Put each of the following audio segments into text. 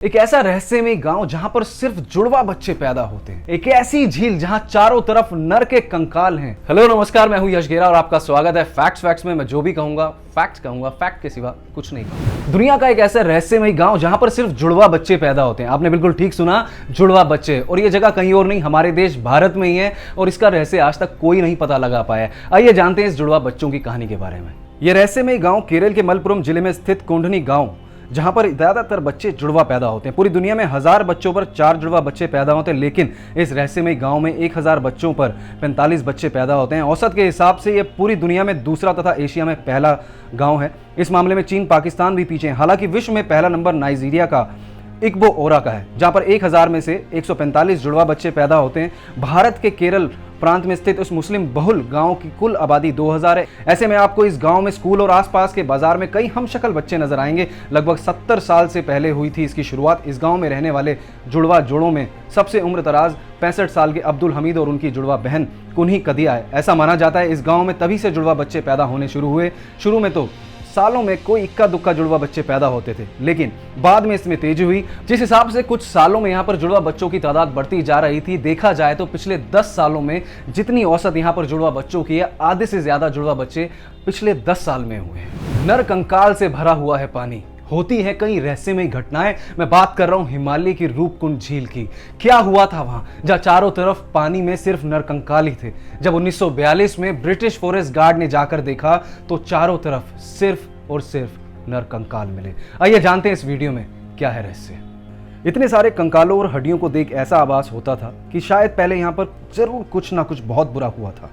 एक ऐसा रहस्यमय गांव जहां पर सिर्फ जुड़वा बच्चे पैदा होते हैं। एक ऐसी झील जहां चारों तरफ नर के कंकाल हैं। हेलो नमस्कार, मैं हूं यश घेरा और आपका स्वागत है फैक्ट्स में। मैं जो भी कहूंगा फैक्ट के सिवा कुछ नहीं कहूंगा। दुनिया का एक ऐसा रहस्यमय गांव जहां पर सिर्फ जुड़वा बच्चे पैदा होते हैं। आपने बिल्कुल ठीक सुना, जुड़वा बच्चे। और ये जगह कहीं और नहीं, हमारे देश भारत में ही है और इसका रहस्य आज तक कोई नहीं पता लगा पाया। आइए जानते हैं इस जुड़वा बच्चों की कहानी के बारे में। यह रहस्यमय गांव केरल के मलपुरम जिले में स्थित कोंढनी गांव, जहां पर ज्यादातर बच्चे जुड़वा पैदा होते हैं। पूरी दुनिया में 1000 बच्चों पर 4 जुड़वा बच्चे पैदा होते हैं, लेकिन इस रहस्यमय गांव में 1000 बच्चों पर 45 बच्चे पैदा होते हैं। औसत के हिसाब से यह पूरी दुनिया में दूसरा तथा एशिया में पहला गांव है। इस मामले में चीन, पाकिस्तान भी पीछे हैं। हालांकि विश्व में पहला नंबर नाइजीरिया का इग्बो ओरा का है, जहां पर 1000 में से 145 जुड़वा बच्चे पैदा होते हैं। भारत के केरल प्रांत में स्थित उस मुस्लिम बहुल गांव की कुल आबादी 2000 है। ऐसे में आपको इस गांव में स्कूल और आसपास के बाजार में कई हमशक्ल बच्चे नजर आएंगे। लगभग 70 साल से पहले हुई थी इसकी शुरुआत। इस गांव में रहने वाले जुड़वा जोड़ों में सबसे उम्र दराज 65 साल के अब्दुल हमीद और उनकी जुड़वा बहन कुन्ही कदिया है। ऐसा माना जाता है इस गांव में तभी से जुड़वा बच्चे पैदा होने शुरू हुए। शुरू में तो सालों में कोई इक्का दुक्का जुड़वा बच्चे पैदा होते थे, लेकिन बाद में इसमें तेजी हुई। जिस हिसाब से कुछ सालों में यहाँ पर जुड़वा बच्चों की तादाद बढ़ती जा रही थी, देखा जाए तो पिछले 10 सालों में जितनी औसत यहाँ पर जुड़वा बच्चों की है, आधे से ज्यादा जुड़वा बच्चे पिछले 10 साल में हुए हैं। नर कंकाल से भरा हुआ है पानी, होती है कई रहस्यमय घटनाएं। मैं बात कर रहा हूं हिमालय की रूपकुंड झील की। क्या हुआ था वहां, जहां चारों तरफ पानी में सिर्फ नर कंकाल ही थे। जब 1942 में ब्रिटिश फॉरेस्ट गार्ड ने जाकर देखा तो चारों तरफ सिर्फ और सिर्फ नर कंकाल मिले। आइए जानते हैं इस वीडियो में क्या है रहस्य। इतने सारे कंकालों और हड्डियों को देख ऐसा आभास होता था कि शायद पहले यहाँ पर जरूर कुछ ना कुछ बहुत बुरा हुआ था।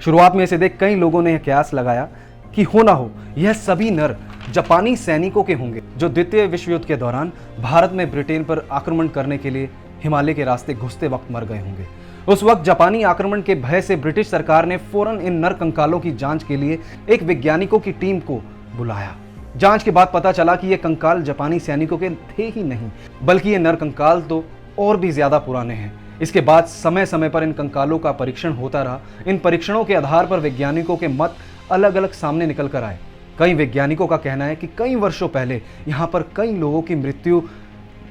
शुरुआत में इसे देख कई लोगों ने यह कयास लगाया कि हो ना हो यह सभी नर जापानी सैनिकों के होंगे, जो द्वितीय विश्व युद्ध के दौरान भारत में ब्रिटेन पर आक्रमण करने के लिए हिमालय के रास्ते घुसते वक्त मर गए होंगे। उस वक्त जापानी आक्रमण के भय से ब्रिटिश सरकार ने फौरन इन नर कंकालों की जांच के लिए एक वैज्ञानिकों की टीम को बुलाया। जांच के बाद पता चला कि ये कंकाल जापानी सैनिकों के थे ही नहीं, बल्कि ये नर कंकाल तो और भी ज्यादा पुराने हैं। इसके बाद समय समय पर इन कंकालों का परीक्षण होता रहा। इन परीक्षणों के आधार पर वैज्ञानिकों के मत अलग अलग सामने निकल कर आए। कई वैज्ञानिकों का कहना है कि कई वर्षों पहले यहाँ पर कई लोगों की मृत्यु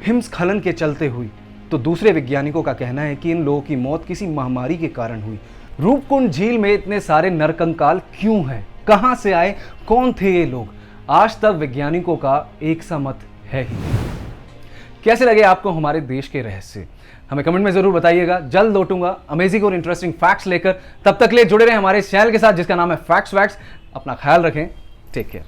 हिमस्खलन के चलते हुई, तो दूसरे वैज्ञानिकों का कहना है कि इन लोगों की मौत किसी महामारी के कारण हुई। रूपकुंड झील में इतने सारे नरकंकाल क्यों हैं, कहां से आए, कौन थे ये लोग, आज तक वैज्ञानिकों का एक सा मत है ही नहीं। कैसे लगे आपको हमारे देश के रहस्य, हमें कमेंट में जरूर बताइएगा। जल्द लौटूंगा अमेजिंग और इंटरेस्टिंग फैक्ट्स लेकर। तब तक ले जुड़े रहे हमारे चैनल के साथ जिसका नाम है फैक्ट्स। अपना ख्याल रखें, टेक केयर।